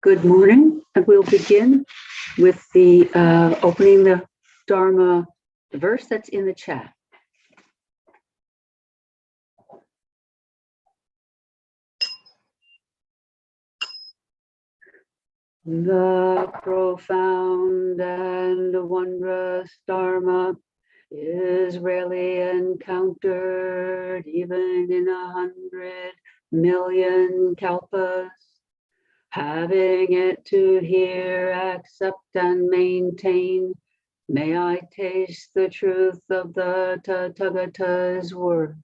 Good morning, and we'll begin with the opening the Dharma verse that's in the chat. The profound and wondrous Dharma is rarely encountered even in 100 million kalpas. Having it to hear, accept, and maintain, may I taste the truth of the Tathagata's words.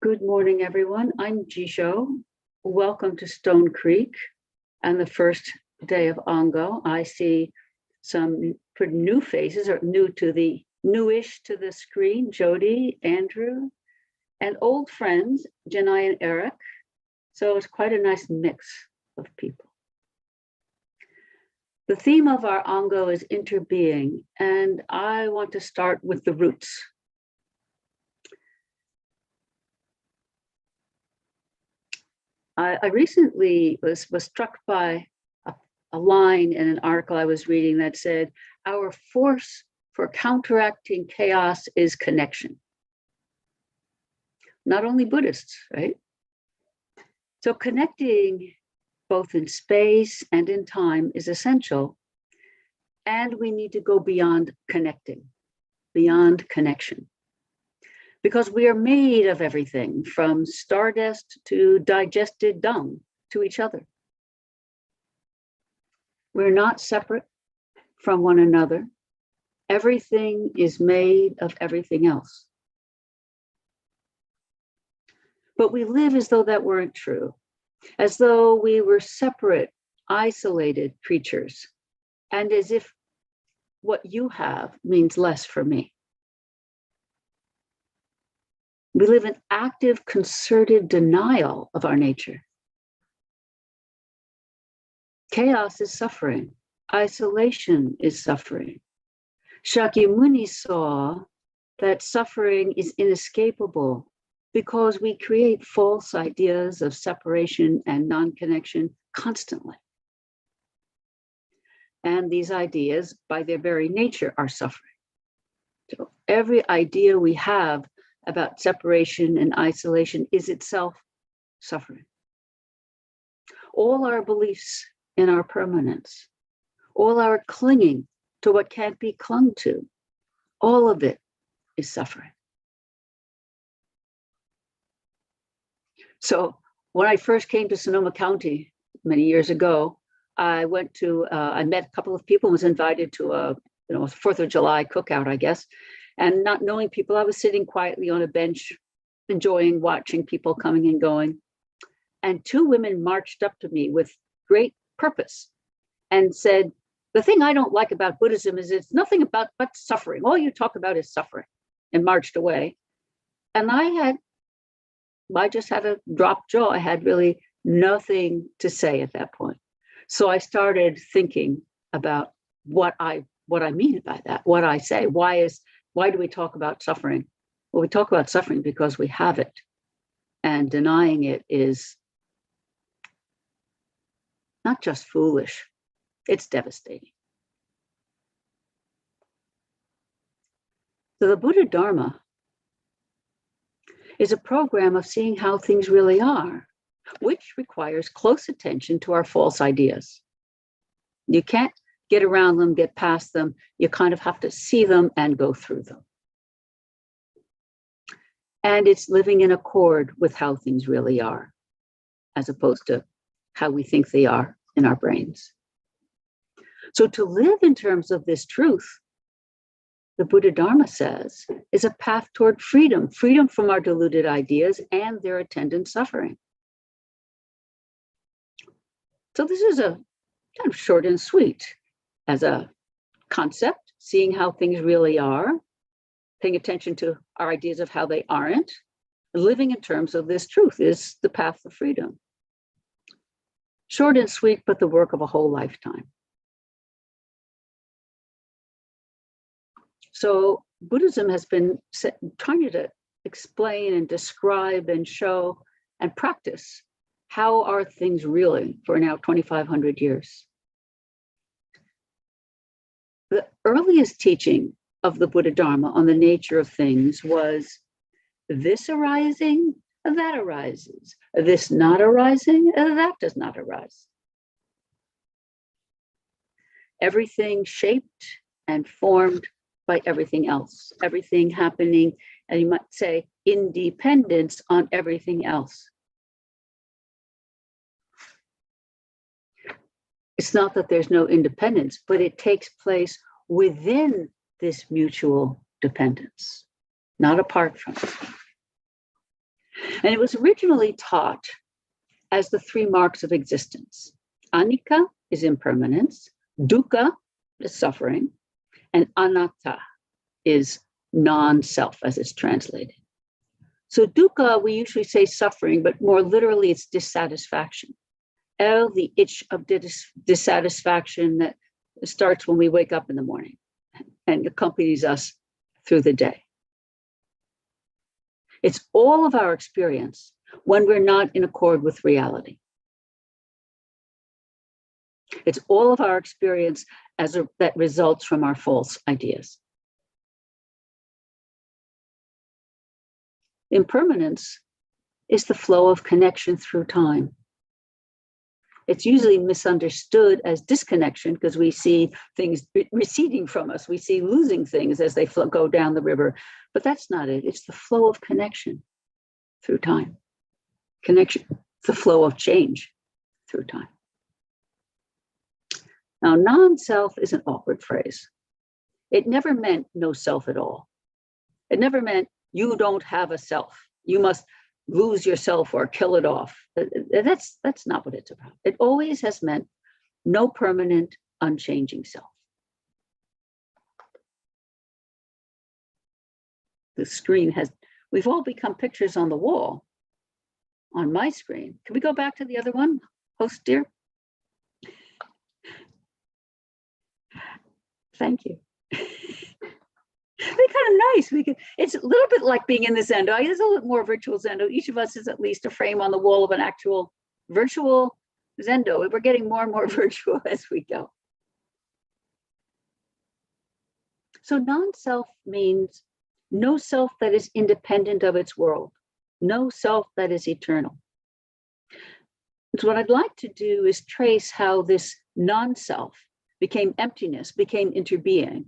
Good morning, everyone. I'm Jisho. Welcome to Stone Creek and the first day of Ango. I see some pretty new faces, or newish to the screen. Jody, Andrew, and old friends, Janai and Eric. So it's quite a nice mix of people. The theme of our Ango is interbeing, and I want to start with the roots. I recently was struck by a line in an article I was reading that said, our force for counteracting chaos is connection. Not only Buddhists, right? So connecting both in space and in time is essential. And we need to go beyond connecting, beyond connection. Because we are made of everything from stardust to digested dung to each other. We're not separate from one another. Everything is made of everything else. But we live as though that weren't true, as though we were separate, isolated creatures, and as if what you have means less for me. We live in active, concerted denial of our nature. Chaos is suffering. Isolation is suffering. Shakyamuni saw that suffering is inescapable because we create false ideas of separation and non-connection constantly. And these ideas, by their very nature, are suffering. So every idea we have about separation and isolation is itself suffering. All our beliefs in our permanence, all our clinging to what can't be clung to, all of it is suffering. So when I first came to Sonoma County many years ago, I met a couple of people, was invited to a 4th of July cookout, I guess. And not knowing people, I was sitting quietly on a bench, enjoying watching people coming and going. And two women marched up to me with great purpose and said, the thing I don't like about Buddhism is it's nothing but suffering. All you talk about is suffering, and marched away. And I just had a dropped jaw. I had really nothing to say at that point. So I started thinking about what I mean by that, what I say. Why do we talk about suffering? Well, we talk about suffering because we have it, and denying it is not just foolish, it's devastating. So the Buddha Dharma is a program of seeing how things really are, which requires close attention to our false ideas. You can't get around them, get past them. You kind of have to see them and go through them. And it's living in accord with how things really are, as opposed to how we think they are in our brains. So to live in terms of this truth, the Buddha Dharma says, is a path toward freedom from our deluded ideas and their attendant suffering. So this is a kind of short and sweet as a concept, seeing how things really are, paying attention to our ideas of how they aren't, living in terms of this truth is the path of freedom. Short and sweet, but the work of a whole lifetime. So Buddhism has been trying to explain and describe and show and practice how are things really for now 2,500 years. The earliest teaching of the Buddha Dharma on the nature of things was this arising, that arises, this not arising, that does not arise. Everything shaped and formed by everything else, everything happening, and you might say independence on everything else. It's not that there's no independence, but it takes place within this mutual dependence, not apart from it. And it was originally taught as the three marks of existence. Anicca is impermanence, dukkha is suffering, and anatta is non-self, as it's translated. So dukkha, we usually say suffering, but more literally it's dissatisfaction. The itch of dissatisfaction that starts when we wake up in the morning and accompanies us through the day. It's all of our experience when we're not in accord with reality. It's all of our experience that results from our false ideas. Impermanence is the flow of connection through time. It's usually misunderstood as disconnection because we see things receding from us. We see losing things as they go down the river, but that's not it. It's the flow of connection through time. Connection, the flow of change through time. Now, non-self is an awkward phrase. It never meant no self at all. It never meant you don't have a self. You must lose yourself or kill it off. That's not what it's about. It always has meant no permanent, unchanging self. The screen we've all become pictures on the wall on my screen. Can we go back to the other one, host dear? Thank you. They're kind of nice. It's a little bit like being in the Zendo. It's a little more virtual Zendo. Each of us is at least a frame on the wall of an actual virtual Zendo. We're getting more and more virtual as we go. So non-self means no self that is independent of its world, no self that is eternal. So what I'd like to do is trace how this non-self became emptiness, became interbeing,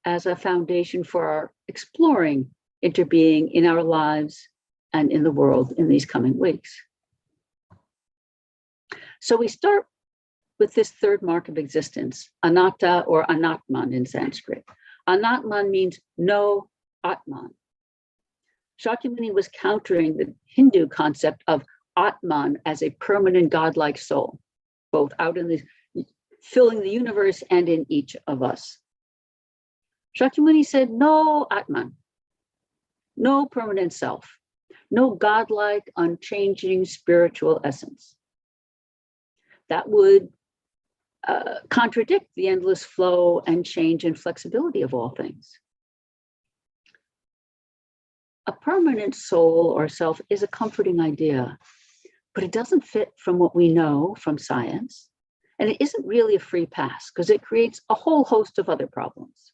as a foundation for our exploring interbeing in our lives and in the world in these coming weeks. So we start with this third mark of existence, anatta or anatman in Sanskrit. Anatman means no atman. Shakyamuni was countering the Hindu concept of atman as a permanent godlike soul, both out in filling the universe and in each of us. Shakyamuni said, no Atman, no permanent self, no godlike, unchanging spiritual essence. That would contradict the endless flow and change and flexibility of all things. A permanent soul or self is a comforting idea, but it doesn't fit from what we know from science. And it isn't really a free pass because it creates a whole host of other problems.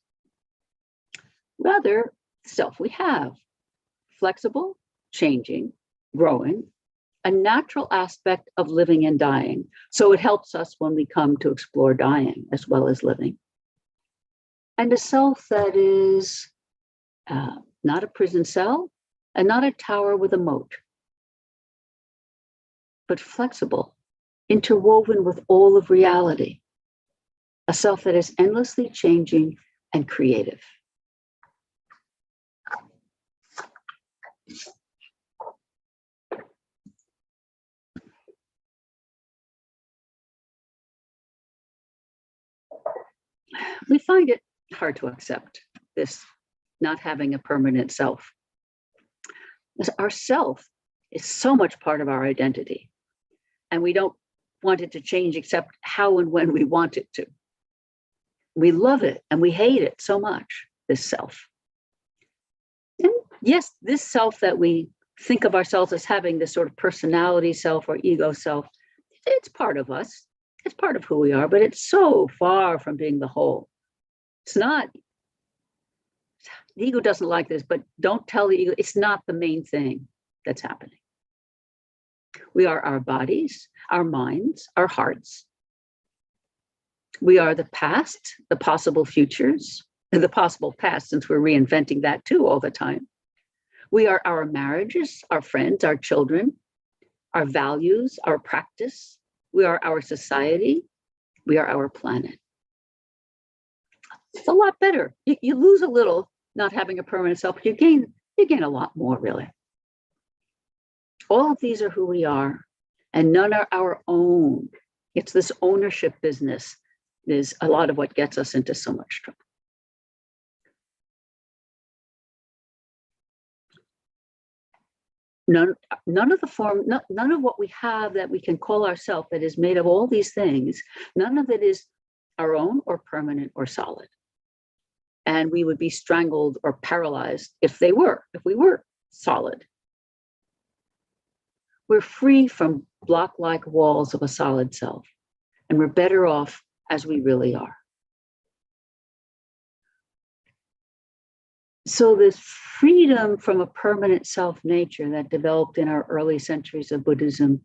Rather, the self we have, flexible, changing, growing, a natural aspect of living and dying. So it helps us when we come to explore dying as well as living. And a self that is not a prison cell and not a tower with a moat, but flexible, interwoven with all of reality. A self that is endlessly changing and creative. We find it hard to accept this not having a permanent self. Because our self is so much part of our identity, and we don't want it to change except how and when we want it to. We love it and we hate it so much, this self. And Yes, this self that we think of ourselves as having, this sort of personality self or ego self, it's part of us. It's part of who we are, but it's so far from being the whole. It's not, the ego doesn't like this, but don't tell the ego, it's not the main thing that's happening. We are our bodies, our minds, our hearts. We are the past, the possible futures, and the possible past, since we're reinventing that too all the time. We are our marriages, our friends, our children, our values, our practice. We are our society. We are our planet. It's a lot better. You lose a little not having a permanent self, but you gain a lot more, really. All of these are who we are, and none are our own. It's this ownership business is a lot of what gets us into so much trouble. None of what we have that we can call ourselves, that is made of all these things, none of it is our own or permanent or solid. And we would be strangled or paralyzed if we were solid. We're free from block-like walls of a solid self, and we're better off as we really are. So this freedom from a permanent self-nature that developed in our early centuries of Buddhism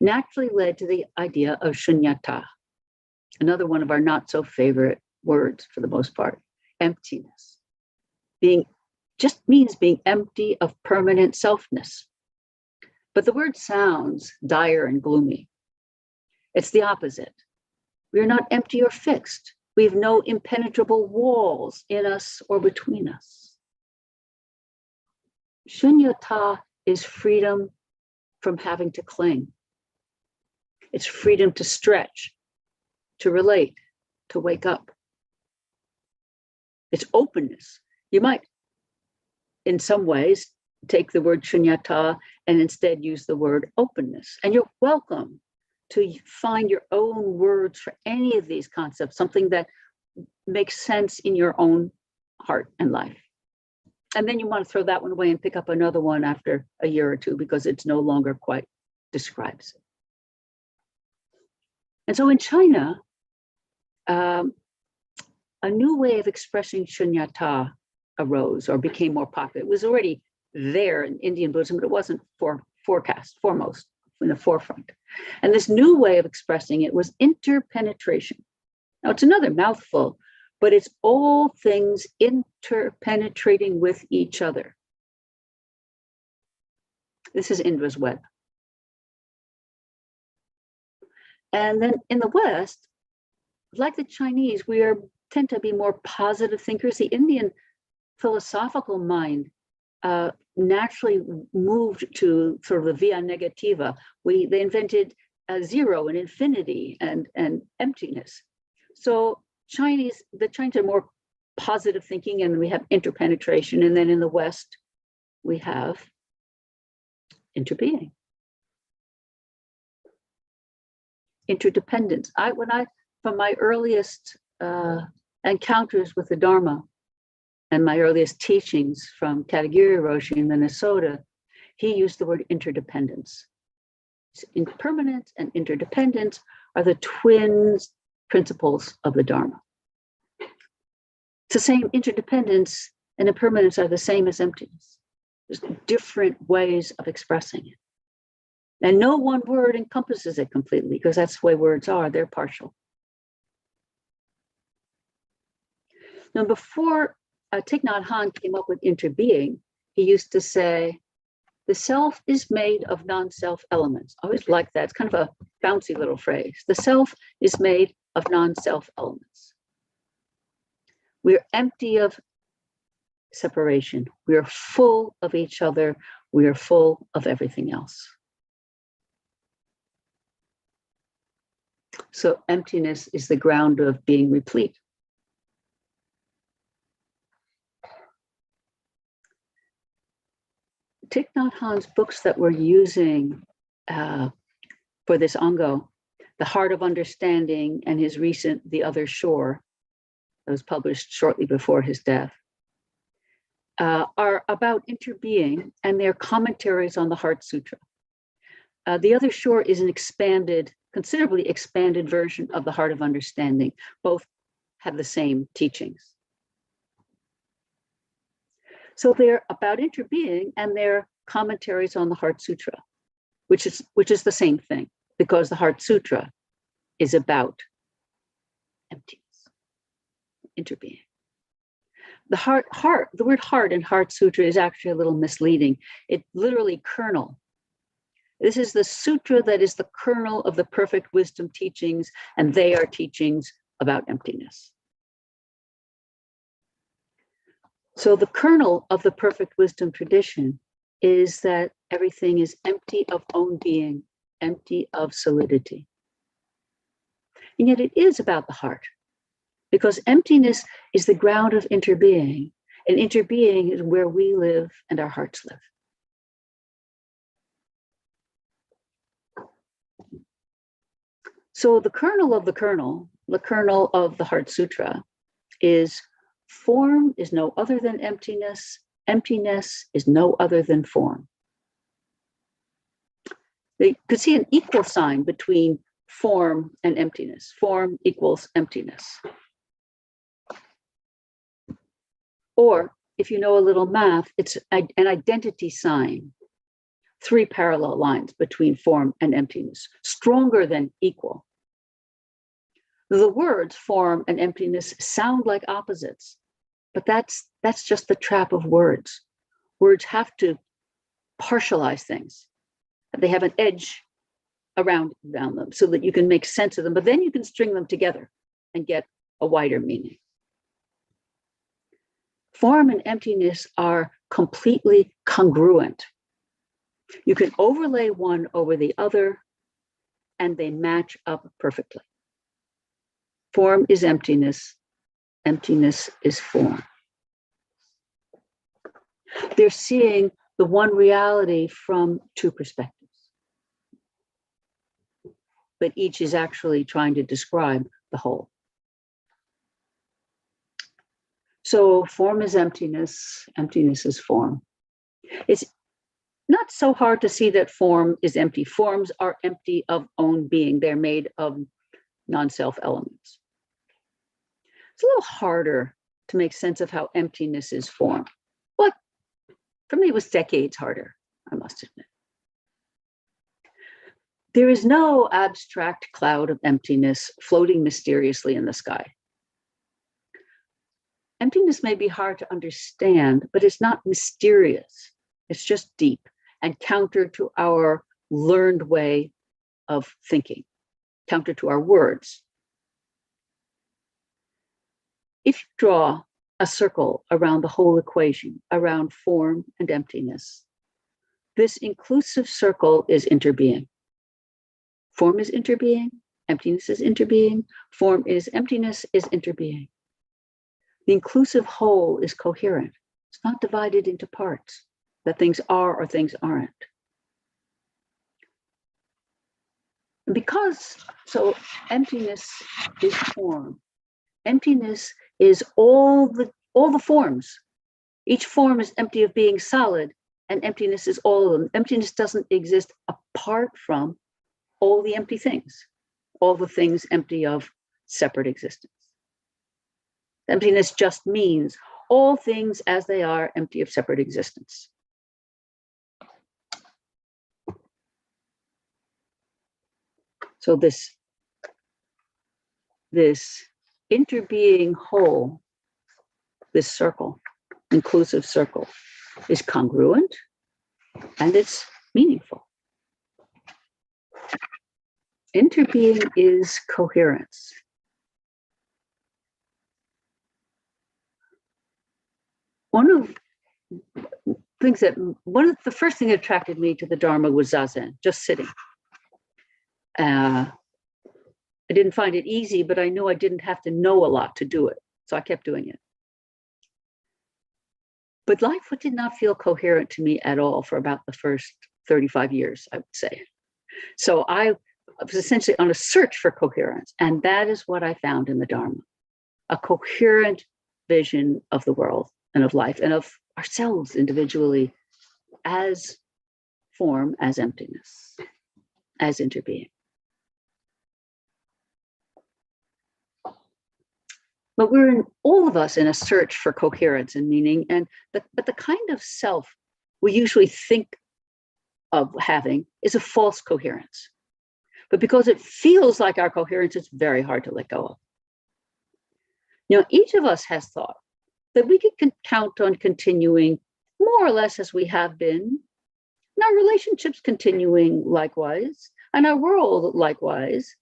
naturally led to the idea of shunyata, another one of our not so favorite words for the most part, emptiness. Just means being empty of permanent selfness. But the word sounds dire and gloomy. It's the opposite. We are not empty or fixed. We have no impenetrable walls in us or between us. Shunyata is freedom from having to cling. It's freedom to stretch, to relate, to wake up. It's openness. You might, in some ways, take the word shunyata and instead use the word openness. And you're welcome to find your own words for any of these concepts, something that makes sense in your own heart and life. And then you want to throw that one away and pick up another one after a year or two because it's no longer quite describes it. And so in China, a new way of expressing shunyata arose or became more popular. It was already there in Indian Buddhism, but it wasn't foremost in the forefront. And this new way of expressing it was interpenetration. Now it's another mouthful, but it's all things interpenetrating with each other. This is Indra's web. And then in the West, like the Chinese, we tend to be more positive thinkers. The Indian philosophical mind naturally moved to sort of the via negativa. They invented zero and infinity and emptiness. So the Chinese are more positive thinking, and we have interpenetration. And then in the West, we have interbeing, interdependence. From my earliest encounters with the Dharma and my earliest teachings from Katagiri Roshi in Minnesota, he used the word interdependence. Impermanence and interdependence are the twin principles of the Dharma. It's the same. Interdependence and impermanence are the same as emptiness. There's different ways of expressing it. And no one word encompasses it completely, because that's the way words are. They're partial. Now, before Thich Nhat Hanh came up with interbeing, he used to say, the self is made of non-self elements. I always like that. It's kind of a bouncy little phrase. The self is made of non-self elements. We're empty of separation. We are full of each other. We are full of everything else. So emptiness is the ground of being replete. Thich Nhat Hanh's books that we're using for this Ango, The Heart of Understanding and his recent The Other Shore, that was published shortly before his death. are about interbeing, and they're commentaries on the Heart Sutra. The Other Shore is an expanded, considerably expanded version of the Heart of Understanding. Both have the same teachings. So they're about interbeing, and they're commentaries on the Heart Sutra, which is the same thing, because the Heart Sutra is about emptiness, interbeing. The word heart in Heart Sutra is actually a little misleading. It literally kernel. This is the sutra that is the kernel of the perfect wisdom teachings, and they are teachings about emptiness. So the kernel of the perfect wisdom tradition is that everything is empty of own being, empty of solidity. And yet it is about the heart, because emptiness is the ground of interbeing, and interbeing is where we live and our hearts live. So the kernel of the Heart Sutra is form is no other than emptiness. Emptiness is no other than form. You could see an equal sign between form and emptiness. Form equals emptiness. Or if you know a little math, it's an identity sign. 3 parallel lines between form and emptiness, stronger than equal. The words form and emptiness sound like opposites, but that's just the trap of words. Words have to partialize things. They have an edge around them so that you can make sense of them, but then you can string them together and get a wider meaning. Form and emptiness are completely congruent. You can overlay one over the other, and they match up perfectly. Form is emptiness. Emptiness is form. They're seeing the one reality from 2 perspectives, but each is actually trying to describe the whole. So form is emptiness. Emptiness is form. It's not so hard to see that form is empty. Forms are empty of own being. They're made of non-self elements. It's a little harder to make sense of how emptiness is form. But for me, it was decades harder, I must admit. There is no abstract cloud of emptiness floating mysteriously in the sky. Emptiness may be hard to understand, but it's not mysterious. It's just deep and counter to our learned way of thinking, counter to our words. If you draw a circle around the whole equation, around form and emptiness, this inclusive circle is interbeing. Form is interbeing, emptiness is interbeing, form is emptiness is interbeing. The inclusive whole is coherent. It's not divided into parts, that things are or things aren't. And so emptiness is form. Emptiness is all the forms. Each form is empty of being solid, and emptiness is all of them. Emptiness doesn't exist apart from all the empty things, all the things empty of separate existence. Emptiness just means all things as they are, empty of separate existence. So this interbeing whole, this circle, inclusive circle, is congruent and it's meaningful. Interbeing is coherence. One of the first thing that attracted me to the Dharma was Zazen, just sitting. I didn't find it easy, but I knew I didn't have to know a lot to do it. So I kept doing it. But life did not feel coherent to me at all for about the first 35 years, I would say. So I was essentially on a search for coherence. And that is what I found in the Dharma, a coherent vision of the world and of life and of ourselves individually as form, as emptiness, as interbeing. But we're all of us in a search for coherence and meaning, but the kind of self we usually think of having is a false coherence. But because it feels like our coherence, it's very hard to let go of. Each of us has thought that we could count on continuing more or less as we have been, and our relationships continuing likewise, and our world likewise,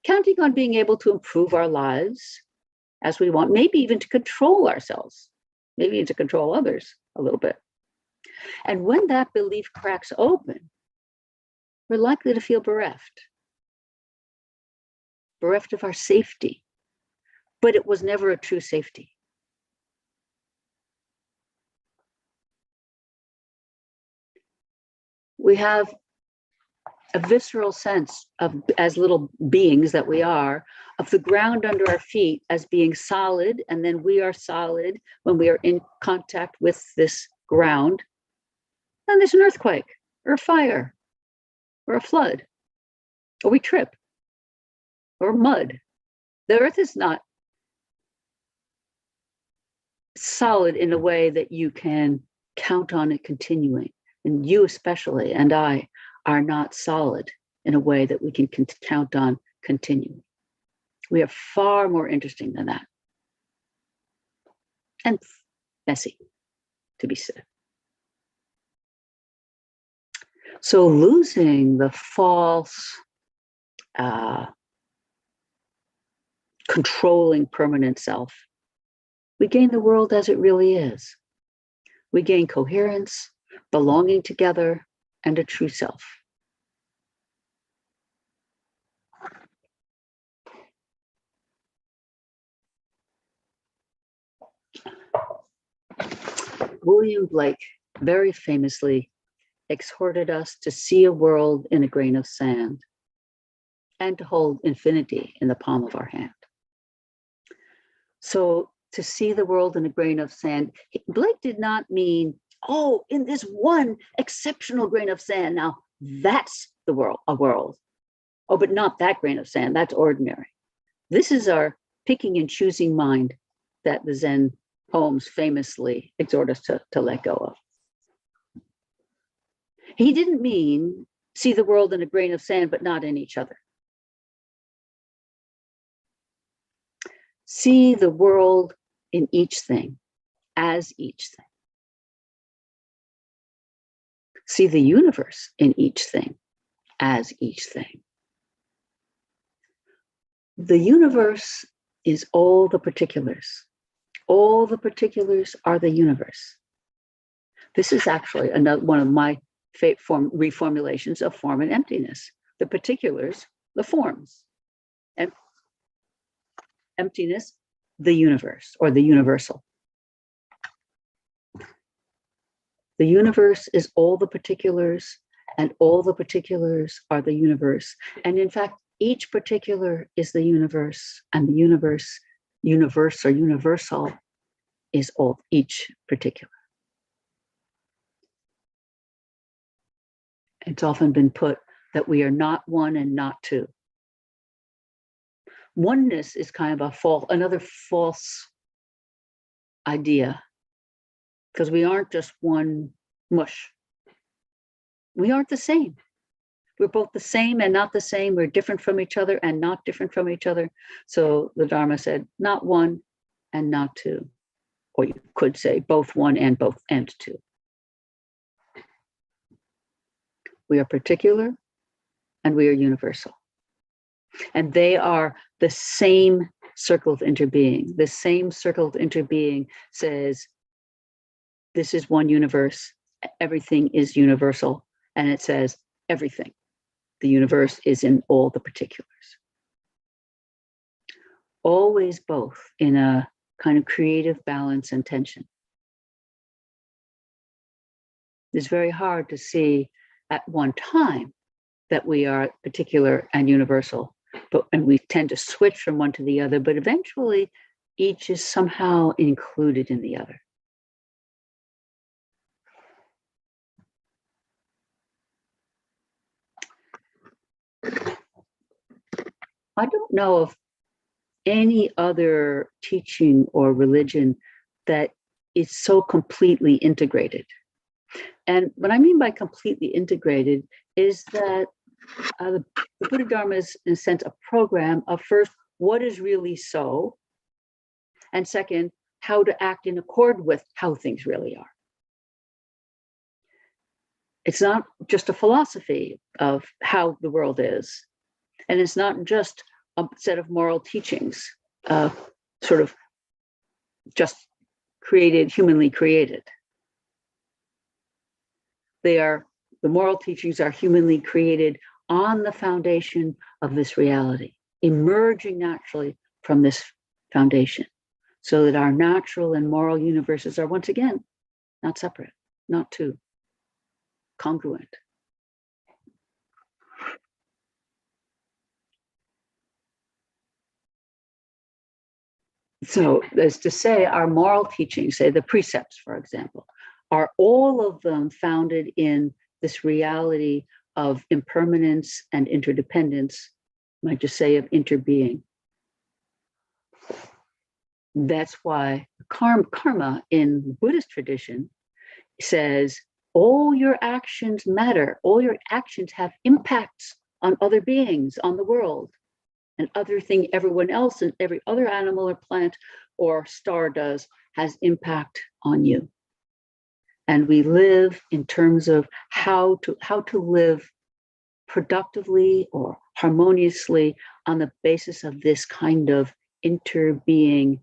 counting on being able to improve our lives as we want, maybe even to control ourselves, maybe even to control others a little bit. And when that belief cracks open, we're likely to feel bereft of our safety, but it was never a true safety. We have a visceral sense of, as little beings that we are, of the ground under our feet as being solid, and then we are solid when we are in contact with this ground. Then there's an earthquake, or a fire, or a flood, or we trip, or mud. The earth is not solid in a way that you can count on it continuing. And you especially, and I, are not solid in a way that we can count on continuing. We are far more interesting than that. And messy, to be said. So losing the false, controlling permanent self, we gain the world as it really is. We gain coherence, belonging together, and a true self. William Blake very famously exhorted us to see a world in a grain of sand and to hold infinity in the palm of our hand. So to see the world in a grain of sand, Blake did not mean, oh, in this one exceptional grain of sand, now that's the world, a world. Oh, but not that grain of sand, that's ordinary. This is our picking and choosing mind that the Zen poems famously exhort us to let go of. He didn't mean see the world in a grain of sand, but not in each other. See the world in each thing, as each thing. See the universe in each thing, as each thing. The universe is all the particulars. All the particulars are the universe. This is actually one of my reformulations of form and emptiness. The particulars, the forms. And emptiness, the universe or the universal. The universe is all the particulars, and all the particulars are the universe. And in fact, each particular is the universe, and the universe or universal is all each particular. It's often been put that we are not one and not two. Oneness is kind of another false idea, because we aren't just one mush. We aren't the same. We're both the same and not the same. We're different from each other and not different from each other. So the Dharma said, not one and not two. Or you could say both one and two. We are particular and we are universal. And they are the same circle of interbeing. The same circle of interbeing says, this is one universe, everything is universal. And it says everything. The universe is in all the particulars. Always both in a kind of creative balance and tension. It's very hard to see at one time that we are particular and universal, and we tend to switch from one to the other, but eventually each is somehow included in the other. I don't know of any other teaching or religion that is so completely integrated. And what I mean by completely integrated is that the Buddha Dharma is, in a sense, a program of first, what is really so, and second, how to act in accord with how things really are. It's not just a philosophy of how the world is, and it's not just a set of moral teachings, sort of just created, humanly created. The moral teachings are humanly created on the foundation of this reality, emerging naturally from this foundation, so that our natural and moral universes are once again not separate, not two, congruent. So, as to say, our moral teachings, say the precepts, for example, are all of them founded in this reality of impermanence and interdependence, I might just say of interbeing. That's why karma in the Buddhist tradition says all your actions matter, all your actions have impacts on other beings, on the world, and everyone else and every other animal or plant or star does has impact on you. And we live in terms of how to live productively or harmoniously on the basis of this kind of interbeing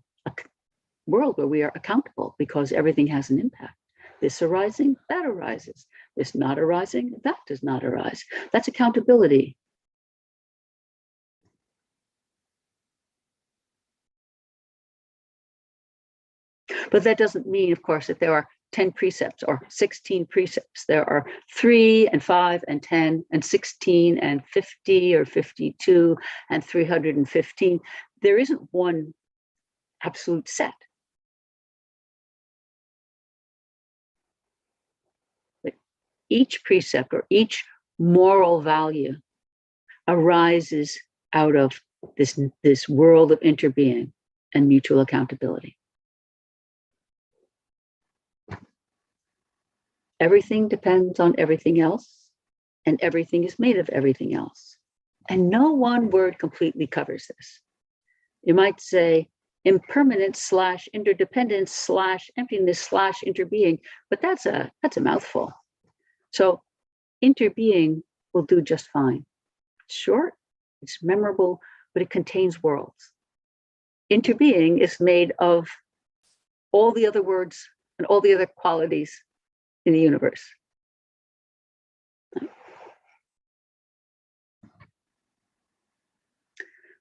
world where we are accountable because everything has an impact. This arising, that arises. This not arising, that does not arise. That's accountability. But that doesn't mean, of course, that there are 10 precepts or 16 precepts. There are 3 and 5 and 10 and 16 and 50 or 52 and 315. There isn't one absolute set. But each precept or each moral value arises out of this world of interbeing and mutual accountability. Everything depends on everything else, and everything is made of everything else. And no one word completely covers this. You might say impermanence / interdependence / emptiness / interbeing, but that's a mouthful. So interbeing will do just fine. It's short, it's memorable, but it contains worlds. Interbeing is made of all the other words and all the other qualities in the universe.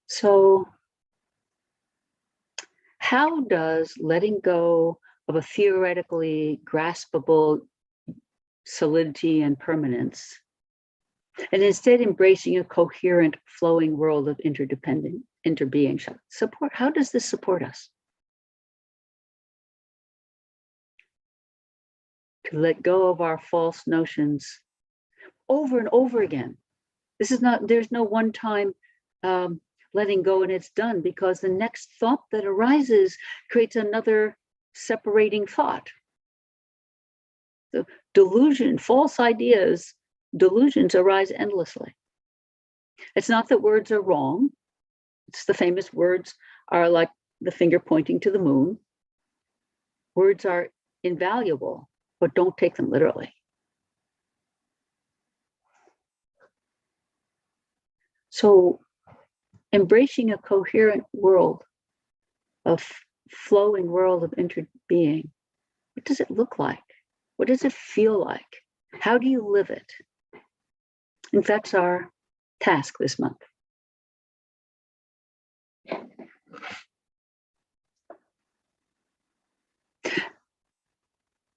So how does letting go of a theoretically graspable solidity and permanence, and instead embracing a coherent, flowing world of interdependent interbeing support, how does this support us? To let go of our false notions over and over again. There's no one time letting go and it's done, because the next thought that arises creates another separating thought. The false ideas, delusions arise endlessly. It's not that words are wrong. It's the famous words are like the finger pointing to the moon. Words are invaluable, but don't take them literally. So embracing a coherent world, a flowing world of interbeing, what does it look like? What does it feel like? How do you live it? And that's our task this month.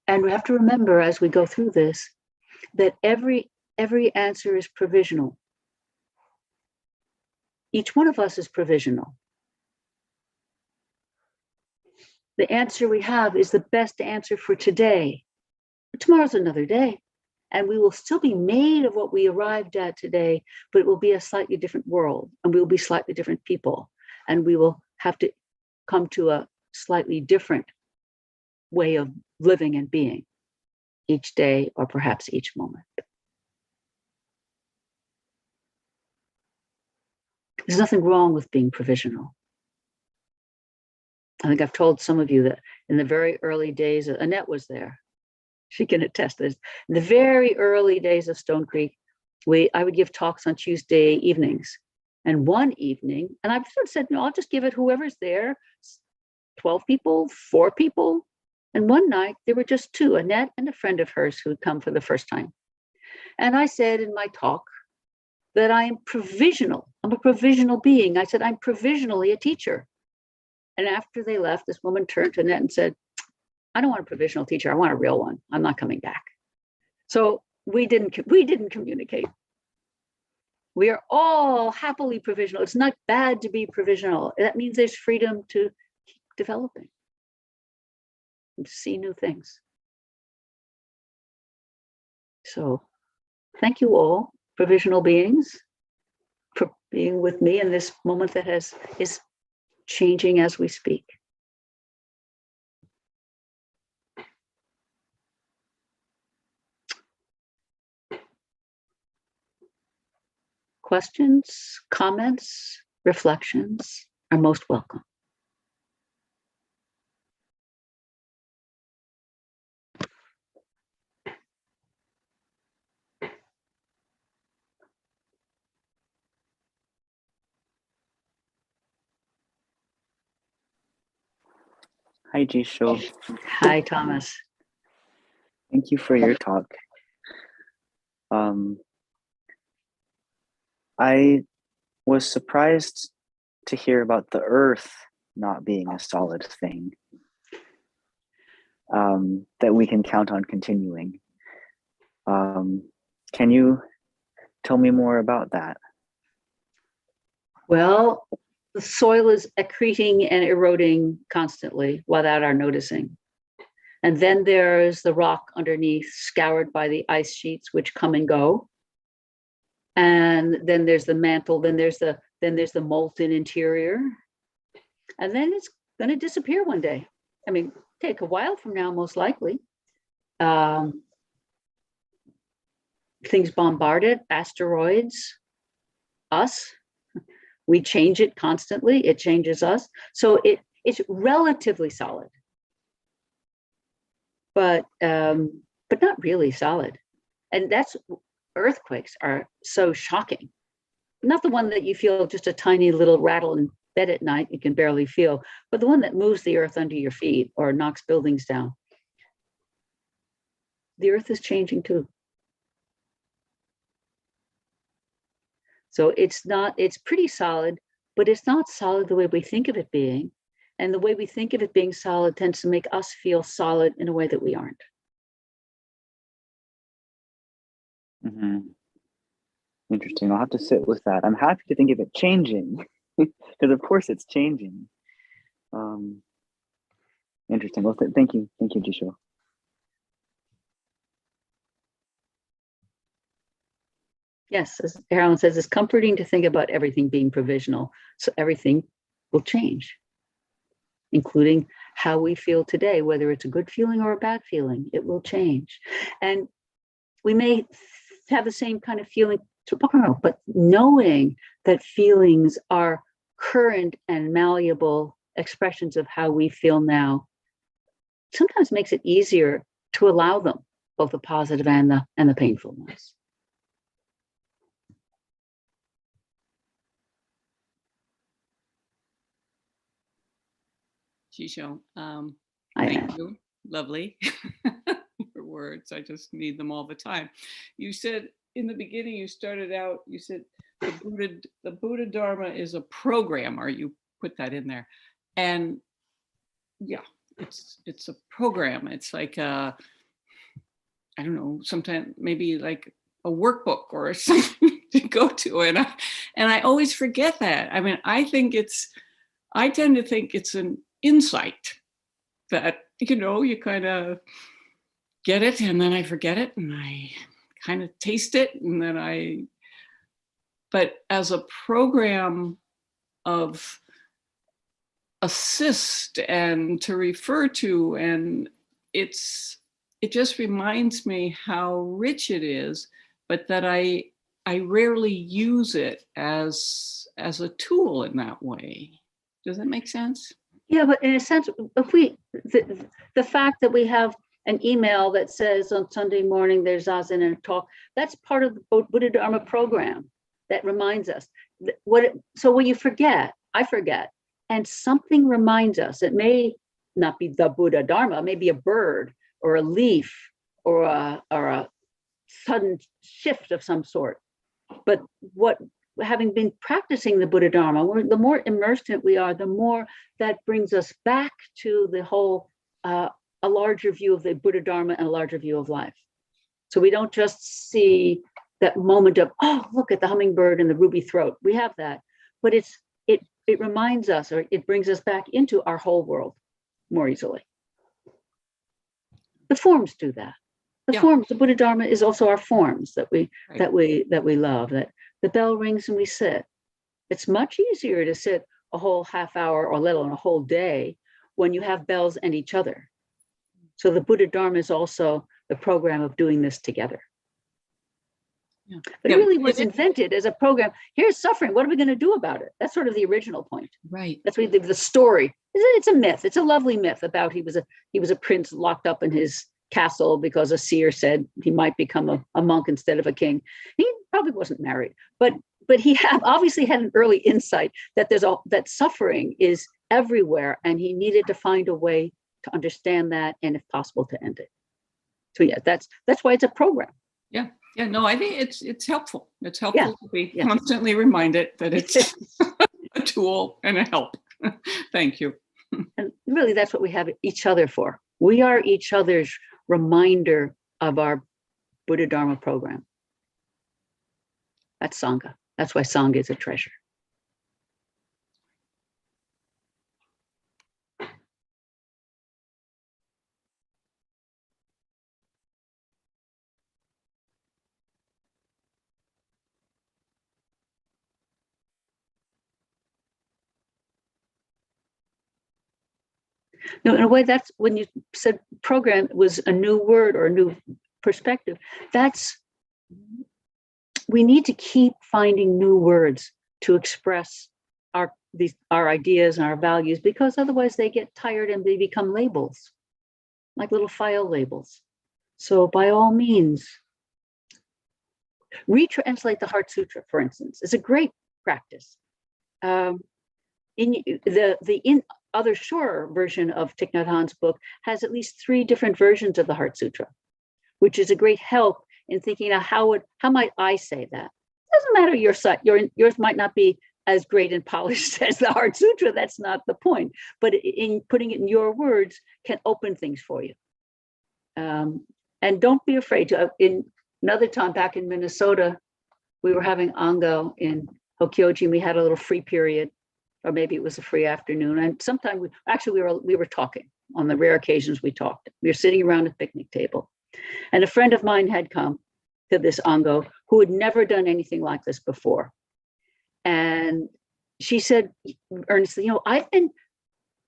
And we have to remember as we go through this that every answer is provisional. Each one of us is provisional. The answer we have is the best answer for today. But tomorrow's another day. And we will still be made of what we arrived at today, but it will be a slightly different world, and we will be slightly different people. And we will have to come to a slightly different way of living and being each day, or perhaps each moment. There's nothing wrong with being provisional. I think I've told some of you that in the very early days, Annette was there. She can attest this. In the very early days of Stone Creek, I would give talks on Tuesday evenings. And one evening, and I've sort of said, I'll just give it whoever's there, 12 people, 4 people. And one night there were just 2, Annette and a friend of hers who had come for the first time. And I said in my talk that I am provisional. I'm a provisional being. I said, I'm provisionally a teacher. And after they left, this woman turned to Annette and said, I don't want a provisional teacher. I want a real one. I'm not coming back. So we didn't communicate. We are all happily provisional. It's not bad to be provisional. That means there's freedom to keep developing and to see new things. So thank you all, provisional beings, for being with me in this moment that is changing as we speak. Questions, comments, reflections are most welcome. Hi, Jisho. Hi, Thomas. Thank you for your talk. I was surprised to hear about the earth not being a solid thing that we can count on continuing. Can you tell me more about that? Well, the soil is accreting and eroding constantly without our noticing. And then there's the rock underneath, scoured by the ice sheets, which come and go. And then there's the mantle, then there's the molten interior. And then it's going to disappear one day. I mean, take a while from now, most likely. Things bombard it, asteroids, us. We change it constantly. It changes us. So it's relatively solid, but not really solid. And that's, earthquakes are so shocking. Not the one that you feel just a tiny little rattle in bed at night you can barely feel, but the one that moves the earth under your feet or knocks buildings down. The earth is changing too. So it's pretty solid, but it's not solid the way we think of it being. And the way we think of it being solid tends to make us feel solid in a way that we aren't. Mm-hmm. Interesting. I'll have to sit with that. I'm happy to think of it changing, because of course it's changing. Interesting. Well, thank you, Jisho. Yes, as Carolyn says, it's comforting to think about everything being provisional. So everything will change, including how we feel today, whether it's a good feeling or a bad feeling, it will change. And we may have the same kind of feeling tomorrow, but knowing that feelings are current and malleable expressions of how we feel now sometimes makes it easier to allow them, both the positive and the painful ones. Jisho, thank you. Lovely. Your words. I just need them all the time. You said in the beginning, you started out, you said the Buddha Dharma is a program, or you put that in there. And yeah, it's a program. It's like I don't know, sometimes maybe like a workbook or something to go to. And I always forget that. I mean, I tend to think it's an insight that, you kind of get it and then I forget it and I kind of taste it, and then but as a program of assist and to refer to, and it just reminds me how rich it is, but that I rarely use it as a tool in that way. Does that make sense? Yeah, but in a sense, if the fact that we have an email that says on Sunday morning there's Zazen and a talk, that's part of the Buddha Dharma program that reminds us. So when you forget, I forget, and something reminds us. It may not be the Buddha Dharma, maybe a bird or a leaf or a sudden shift of some sort. But having been practicing the Buddha Dharma, the more immersed we are, the more that brings us back to the whole, a larger view of the Buddha Dharma and a larger view of life. So we don't just see that moment of, oh, look at the hummingbird and the ruby throat. We have that, but it reminds us, or it brings us back into our whole world more easily. The forms do that. The forms, the Buddha Dharma is also our forms that we love. That the bell rings and we sit. It's much easier to sit a whole half hour, or let alone a whole day, when you have bells and each other. So the Buddha Dharma is also the program of doing this together. Yeah. But it really was invented as a program. Here's suffering. What are we going to do about it? That's sort of the original point. Right. That's what the story. It's a myth. It's a lovely myth about he was a prince locked up in his castle because a seer said he might become a monk instead of a king. He probably wasn't married, but he obviously had an early insight that that suffering is everywhere, and he needed to find a way to understand that, and if possible, to end it. So yeah, that's why it's a program. Yeah. Yeah, no, I think it's helpful. It's helpful to be constantly reminded that it's a tool and a help. Thank you. And really, that's what we have each other for. We are each other's reminder of our Buddha Dharma program. That's Sangha. That's why Sangha is a treasure. No, in a way, that's when you said program was a new word or a new perspective. We need to keep finding new words to express our ideas and our values, because otherwise they get tired and they become labels, like little file labels. So by all means, retranslate the Heart Sutra, for instance. It's a great practice. In Other Shore version of Thich Nhat Hanh's book has at least 3 different versions of the Heart Sutra, which is a great help in thinking of how might I say that. It doesn't matter your site, yours might not be as great and polished as the Heart Sutra. That's not the point. But in putting it in your words can open things for you. And don't be afraid to. In another time back in Minnesota, we were having Ango in Hokyoji, and we had a little free period. Or maybe it was a free afternoon. And sometime we were talking. On the rare occasions we talked. We were sitting around a picnic table. And a friend of mine had come to this Ango who had never done anything like this before. And she said earnestly, I've been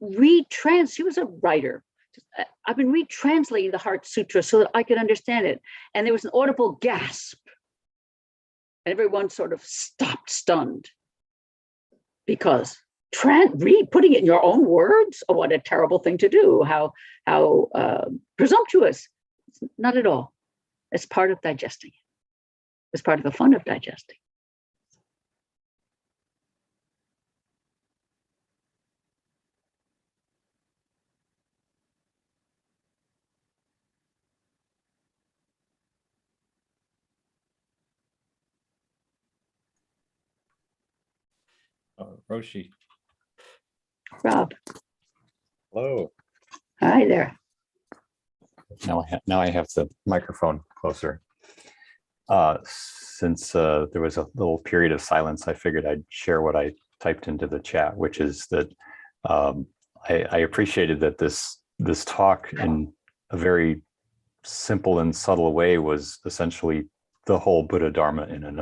she was a writer. I've been retranslating the Heart Sutra so that I could understand it. And there was an audible gasp. And everyone sort of stopped stunned. Because putting it in your own words, oh, what a terrible thing to do. How presumptuous. It's not at all. It's part of digesting. It's part of the fun of digesting. Roshi. Rob. Hello. Hi there. Now I have the microphone closer. Since there was a little period of silence, I figured I'd share what I typed into the chat, which is that I appreciated that this talk in a very simple and subtle way was essentially the whole Buddha Dharma in a